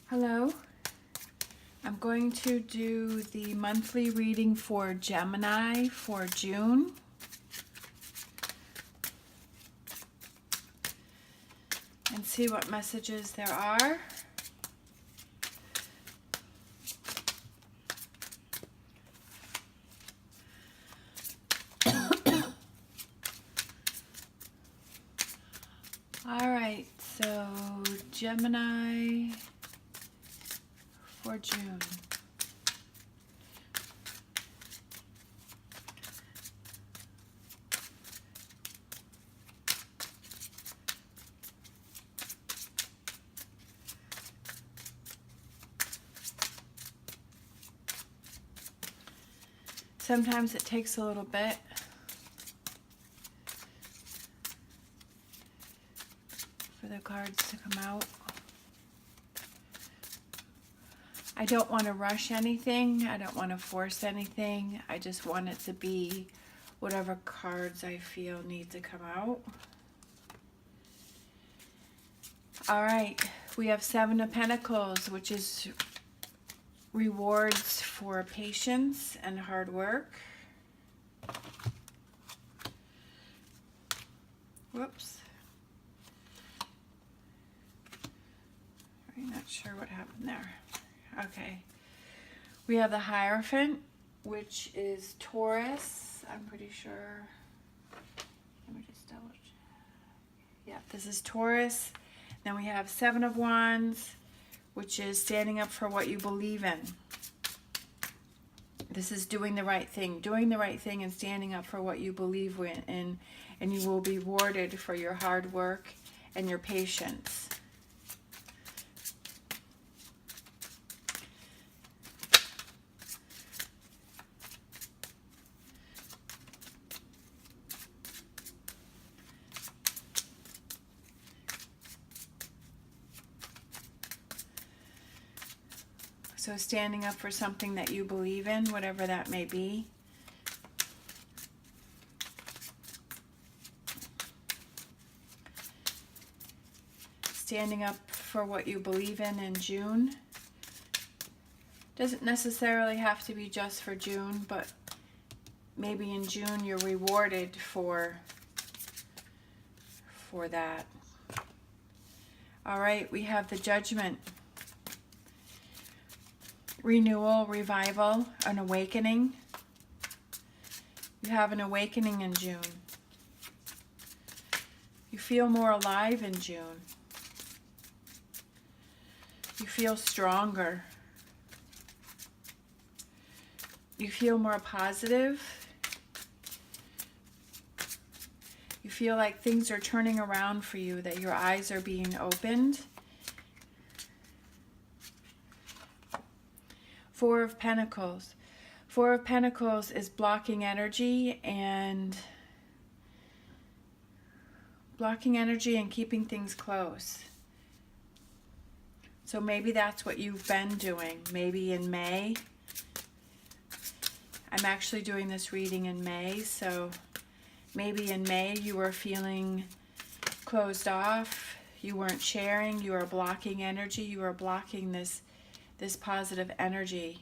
Hello, I'm going to do the monthly reading for Gemini for June. And see what messages there are. All right, so Gemini for June. Sometimes it takes a little bit. For the cards to come out. I don't want to rush anything. I don't want to force anything. I just want it to be whatever cards I feel need to come out. All right, we have Seven of Pentacles, which is rewards for patience and hard work. Whoops. I'm not sure what happened there. Okay. We have the Hierophant, which is Taurus. I'm pretty sure. Let me just double check. Yeah, this is Taurus. Then we have Seven of Wands, which is standing up for what you believe in. This is doing the right thing. Doing the right thing and standing up for what you believe in. And you will be rewarded for your hard work and your patience. So standing up for something that you believe in, whatever that may be. Standing up for what you believe in June. Doesn't necessarily have to be just for June, but maybe in June you're rewarded for that. All right, we have the Judgment. Renewal, revival, an awakening. You have an awakening in June. You feel more alive in June. You feel stronger. You feel more positive. You feel like things are turning around for you, that your eyes are being opened. Four of Pentacles. Four of Pentacles is blocking energy and keeping things close. So maybe that's what you've been doing. Maybe in May. I'm actually doing this reading in May, so maybe in May you were feeling closed off. You weren't sharing. You were blocking energy. You were blocking this positive energy.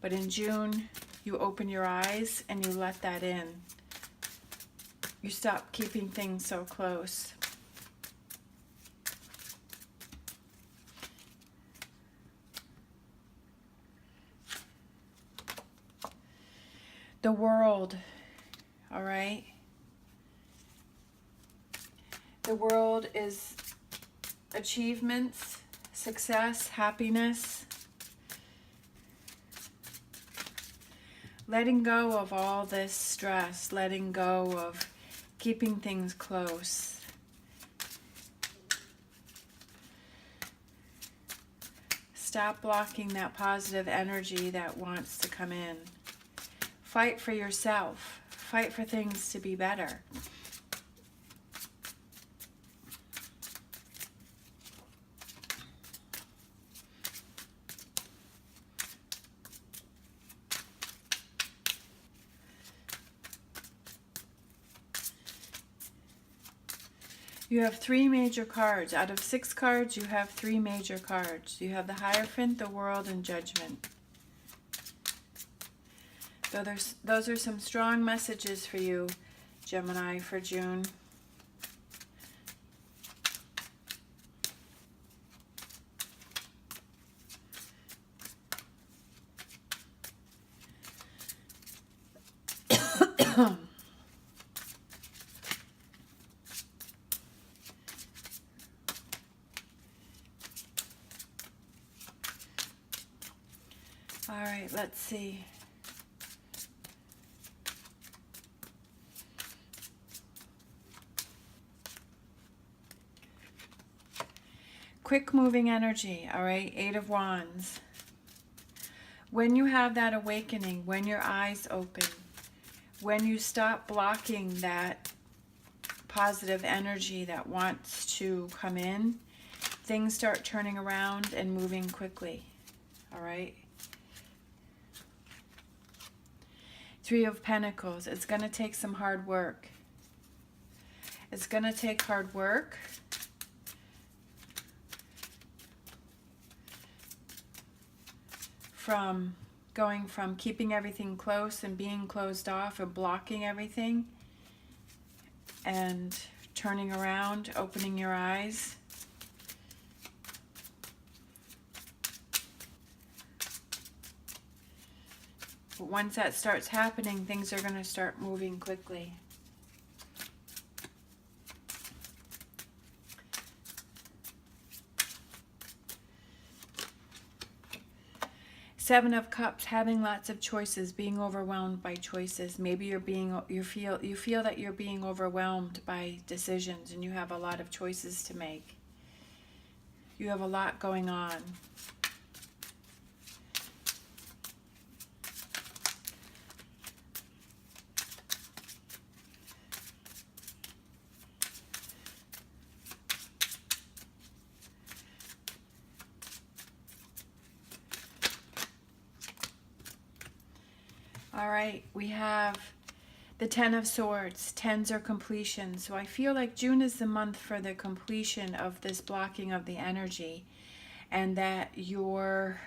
But in June, you open your eyes and you let that in. You stop keeping things so close. The World, all right? The World is achievements, success, happiness. Letting go of all this stress, letting go of keeping things close. Stop blocking that positive energy that wants to come in. Fight for yourself. Fight for things to be better. You have 3 major cards. Out of 6 cards, you have 3 major cards. You have the Hierophant, the World, and Judgment. So those are some strong messages for you, Gemini, for June. All right, let's see. Quick moving energy, all right, 8 of Wands. When you have that awakening, when your eyes open, when you stop blocking that positive energy that wants to come in, things start turning around and moving quickly, all right? 3 of Pentacles. It's going to take some hard work. It's going to take hard work. From going from keeping everything close and being closed off and blocking everything and turning around, opening your eyes. But once that starts happening, things are going to start moving quickly. Seven of Cups, having lots of choices, being overwhelmed by choices. Maybe you feel that you're being overwhelmed by decisions and you have a lot of choices to make. You have a lot going on. All right, we have the 10 of Swords. 10s are completion. So I feel like June is the month for the completion of this blocking of the energy, and that you're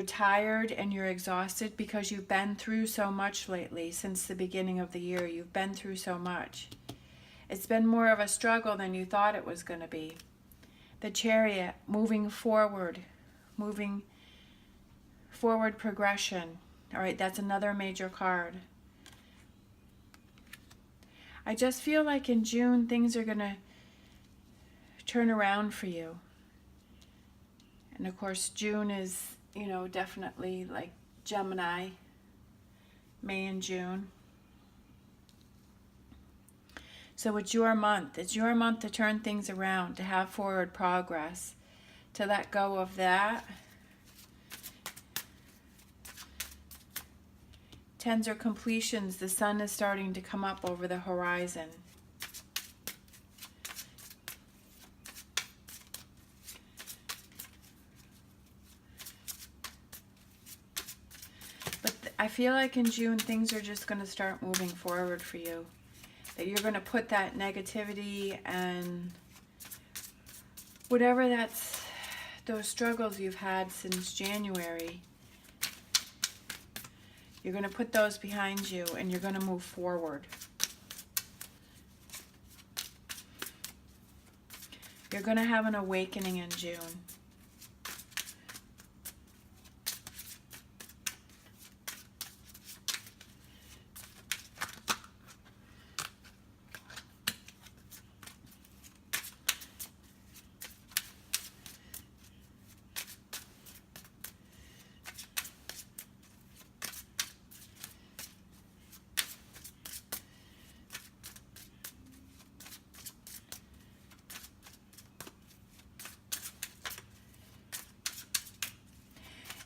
tired and you're exhausted because you've been through so much lately. Since the beginning of the year, you've been through so much. It's been more of a struggle than you thought it was going to be. The Chariot, moving forward progression. All right, that's another major card. I just feel like in June, things are going to turn around for you. And of course, June is, definitely like Gemini, May and June. So it's your month. It's your month to turn things around, to have forward progress, to let go of that. 10s are completions. The sun is starting to come up over the horizon. But I feel like in June, things are just going to start moving forward for you. That you're going to put that negativity and whatever those struggles you've had since January, you're going to put those behind you and you're going to move forward. You're going to have an awakening in June.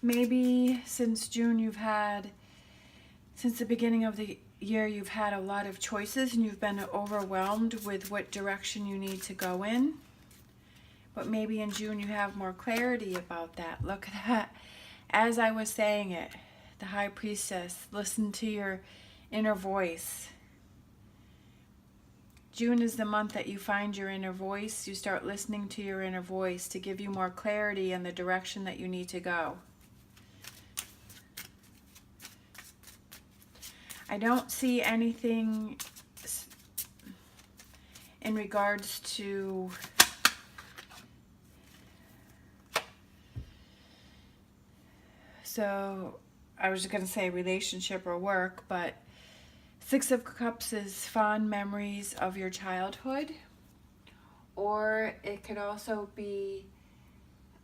Maybe since June since the beginning of the year, you've had a lot of choices and you've been overwhelmed with what direction you need to go in. But maybe in June you have more clarity about that. Look at that. As I was saying it, the High Priestess, listen to your inner voice. June is the month that you find your inner voice. You start listening to your inner voice to give you more clarity in the direction that you need to go. I don't see anything in regards to so I was going to say relationship or work, but Six of Cups is fond memories of your childhood, or it could also be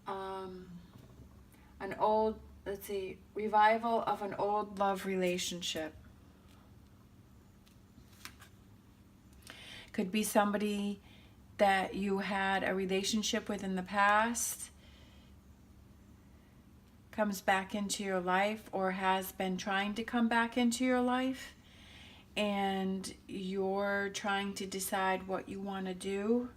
an old, revival of an old love relationship. Could be somebody that you had a relationship with in the past, comes back into your life or has been trying to come back into your life, and you're trying to decide what you want to do.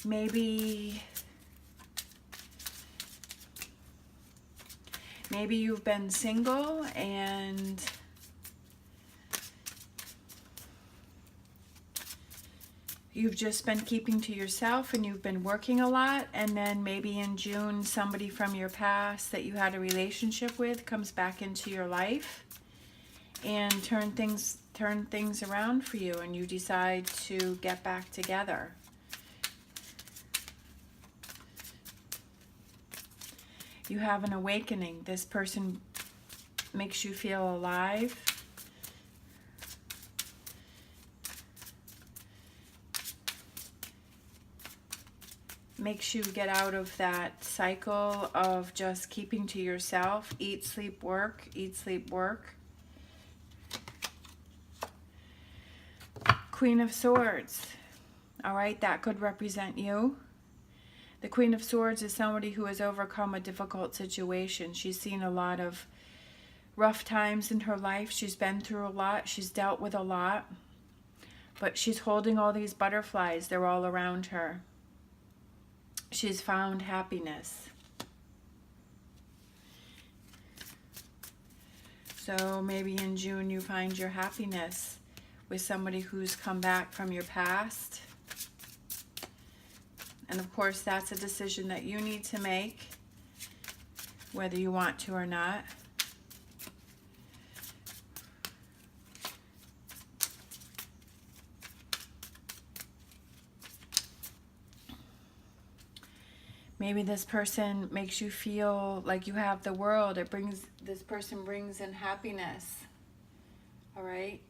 Maybe you've been single and you've just been keeping to yourself and you've been working a lot, and then maybe in June somebody from your past that you had a relationship with comes back into your life and turn things around for you, and you decide to get back together. You have an awakening. This person makes you feel alive. Makes you get out of that cycle of just keeping to yourself. Eat, sleep, work. Eat, sleep, work. Queen of Swords. All right, that could represent you. The Queen of Swords is somebody who has overcome a difficult situation. She's seen a lot of rough times in her life. She's been through a lot. She's dealt with a lot. But she's holding all these butterflies. They're all around her. She's found happiness. So maybe in June you find your happiness with somebody who's come back from your past. And of course, that's a decision that you need to make, whether you want to or not. Maybe this person makes you feel like you have the world. This person brings in happiness. All right?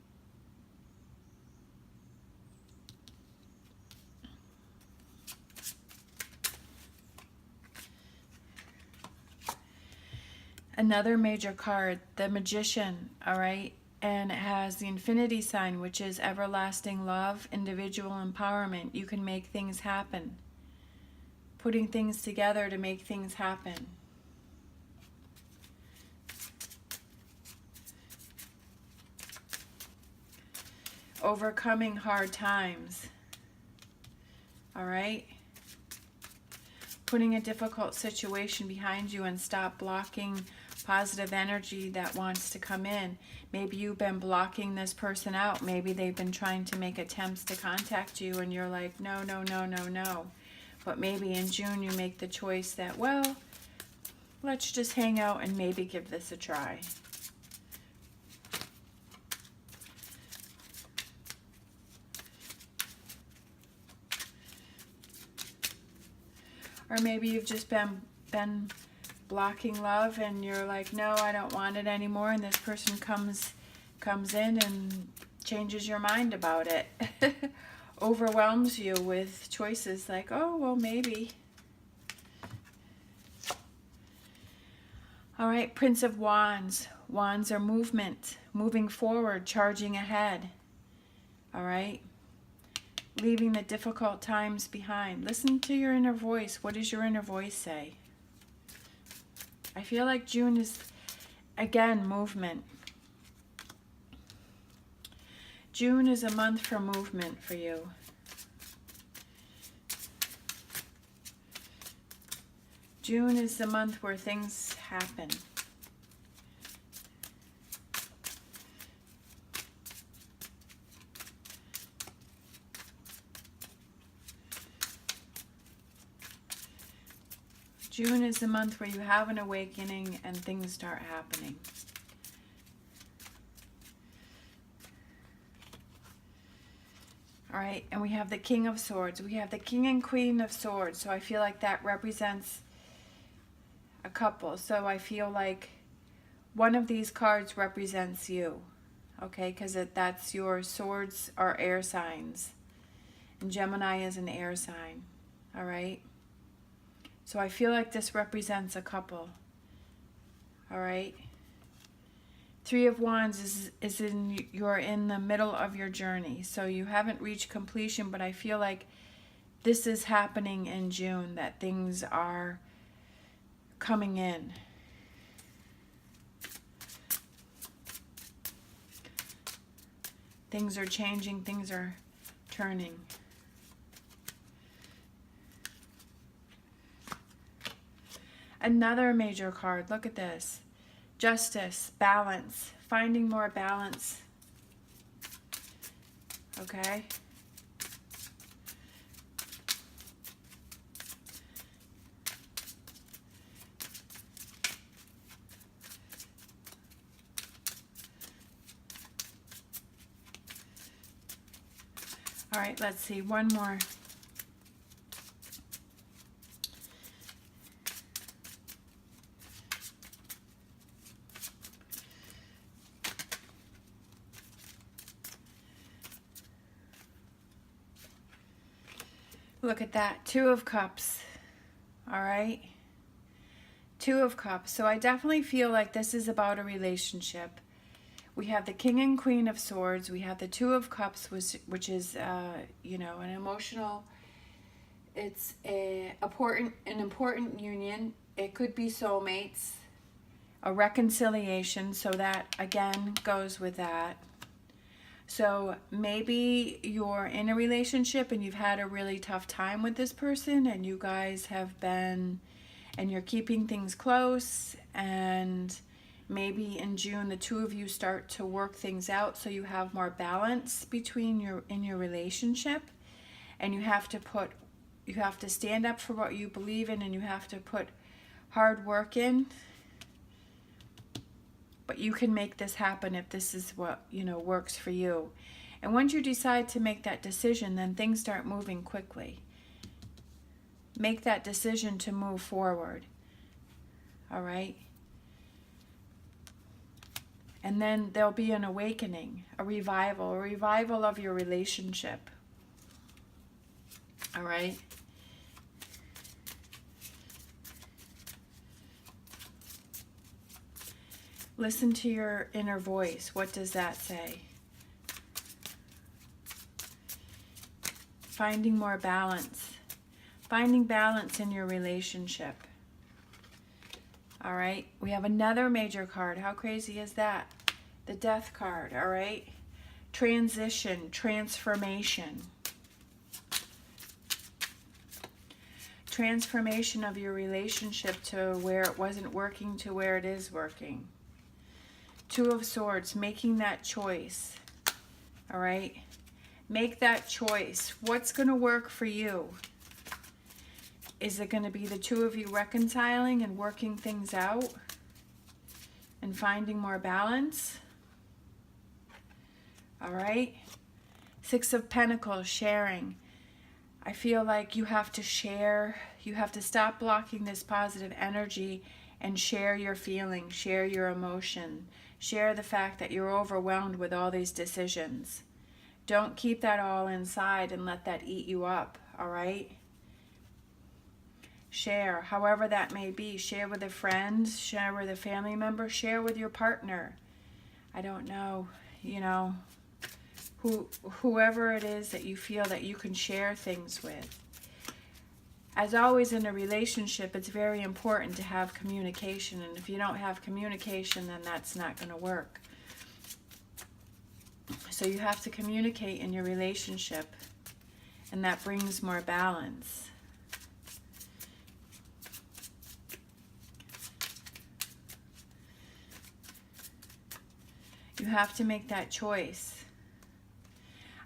Another major card, the Magician, all right? And it has the infinity sign, which is everlasting love, individual empowerment. You can make things happen. Putting things together to make things happen. Overcoming hard times. All right? Putting a difficult situation behind you and stop blocking positive energy that wants to come in. Maybe you've been blocking this person out. Maybe they've been trying to make attempts to contact you and you're like, no, no, no, no, no. But maybe in June you make the choice that, well, let's just hang out and maybe give this a try. Or maybe you've just been blocking love and you're like, no, I don't want it anymore, and this person comes in and changes your mind about it. Overwhelms you with choices like, oh, well, maybe. All right, Prince of Wands. Wands are movement, moving forward, charging ahead. All right? Leaving the difficult times behind. Listen to your inner voice. What does your inner voice say? I feel like June is, again, movement. June is a month for movement for you. June is the month where things happen. June is the month where you have an awakening and things start happening. All right, and we have the King of Swords. We have the King and Queen of Swords. So I feel like that represents a couple. So I feel like one of these cards represents you. Okay, because that's your swords are air signs. And Gemini is an air sign. All right. So I feel like this represents a couple. All right. Three of Wands is you're in the middle of your journey. So you haven't reached completion, but I feel like this is happening in June, that things are coming in. Things are changing, things are turning. Another major card, look at this. Justice, balance, finding more balance. Okay? All right, let's see, one more. Look at that, Two of Cups, all right? Two of Cups. So I definitely feel like this is about a relationship. We have the King and Queen of Swords. We have the Two of Cups, which is, you know, an emotional, it's an important union. It could be soulmates, a reconciliation. So that, again, goes with that. So maybe you're in a relationship and you've had a really tough time with this person, and you guys have been, and you're keeping things close, and maybe in June the two of you start to work things out so you have more balance between in your relationship, and you have to stand up for what you believe in, and you have to put hard work in. But you can make this happen if this is what, you know, works for you. And once you decide to make that decision, then things start moving quickly. Make that decision to move forward. All right? And then there'll be an awakening, a revival of your relationship. All right? Listen to your inner voice. What does that say? Finding more balance. Finding balance in your relationship. All right. We have another major card. How crazy is that? The Death card. All right. Transition, transformation. Transformation of your relationship to where it wasn't working to where it is working. Two of Swords, making that choice. All right? Make that choice. What's going to work for you? Is it going to be the two of you reconciling and working things out and finding more balance? All right? Six of Pentacles, sharing. I feel like you have to share. You have to stop blocking this positive energy and share your feelings, share your emotion. Share the fact that you're overwhelmed with all these decisions. Don't keep that all inside and let that eat you up, all right? Share, however that may be. Share with a friend, share with a family member, share with your partner. I don't know, you know, whoever it is that you feel that you can share things with. As always in a relationship, it's very important to have communication. And if you don't have communication, then that's not going to work. So you have to communicate in your relationship. And that brings more balance. You have to make that choice.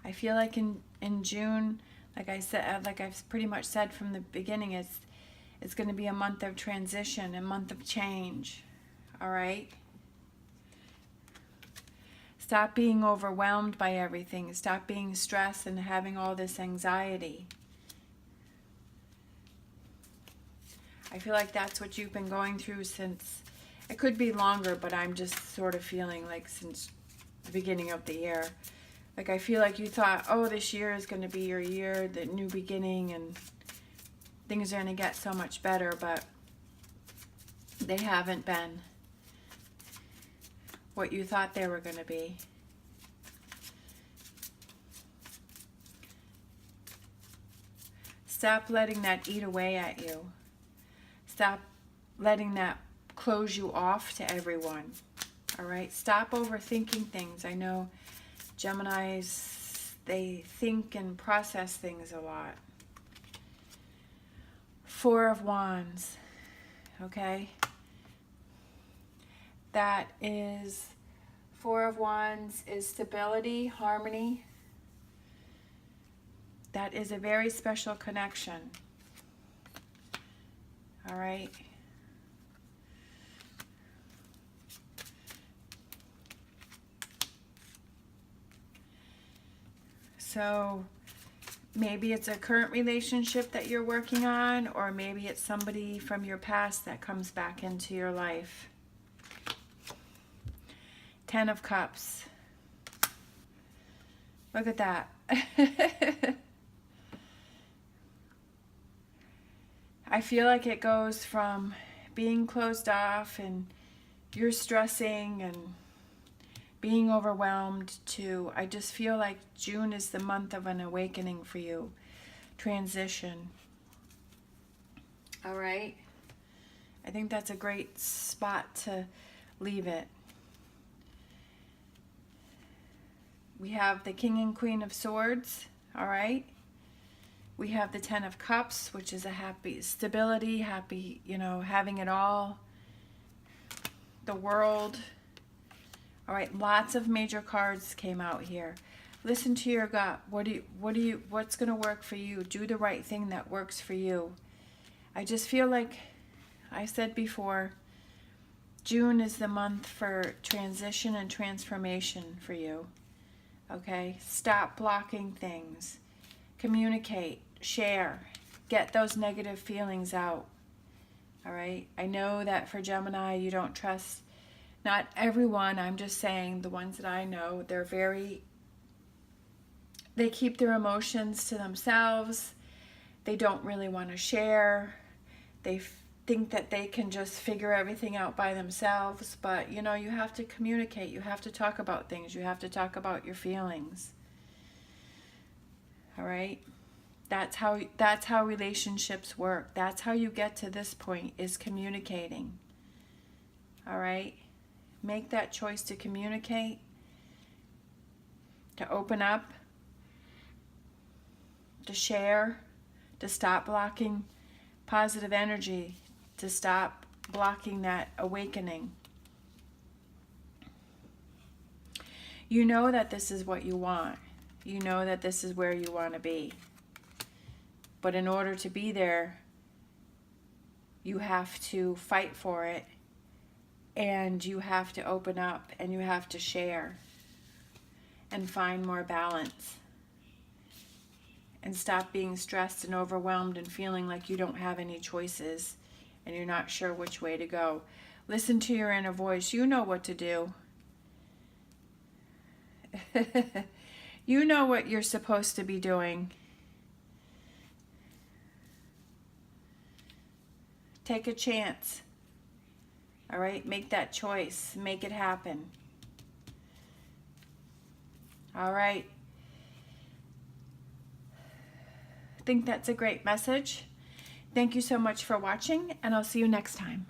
I feel like in June, like I said, like I've pretty much said from the beginning, it's going to be a month of transition, a month of change. All right? Stop being overwhelmed by everything. Stop being stressed and having all this anxiety. I feel like that's what you've been going through since, it could be longer, but I'm just sort of feeling like since the beginning of the year. Like I feel like you thought, oh, this year is going to be your year, the new beginning, and things are going to get so much better, but they haven't been what you thought they were going to be. Stop letting that eat away at you. Stop letting that close you off to everyone. All right? Stop overthinking things. I know Geminis, they think and process things a lot. Four of Wands. Okay? That is, Four of Wands is stability, harmony. That is a very special connection. All right? So maybe it's a current relationship that you're working on, or maybe it's somebody from your past that comes back into your life. 10 of Cups. Look at that. I feel like it goes from being closed off and you're stressing and being overwhelmed to, I just feel like June is the month of an awakening for you. Transition. All right? I think that's a great spot to leave it. We have the King and Queen of Swords, all right? We have the 10 of Cups, which is a happy stability, happy, you know, having it all. The World. All right, lots of major cards came out here. Listen to your gut. What's going to work for you? Do the right thing that works for you. I just feel like I said before, June is the month for transition and transformation for you. Okay? Stop blocking things. Communicate. Share. Get those negative feelings out. All right? I know that for Gemini, you don't trust, not everyone, I'm just saying the ones that I know, they keep their emotions to themselves. They don't really want to share. They think that they can just figure everything out by themselves. But, you know, you have to communicate. You have to talk about things. You have to talk about your feelings. All right? That's how relationships work. That's how you get to this point, is communicating. All right? Make that choice to communicate, to open up, to share, to stop blocking positive energy, to stop blocking that awakening. You know that this is what you want. You know that this is where you want to be. But in order to be there, you have to fight for it, and you have to open up, and you have to share and find more balance, and stop being stressed and overwhelmed and feeling like you don't have any choices and you're not sure which way to go. Listen to your inner voice. You know what to do. You know what you're supposed to be doing. Take a chance. All right? Make that choice. Make it happen. All right. I think that's a great message. Thank you so much for watching, and I'll see you next time.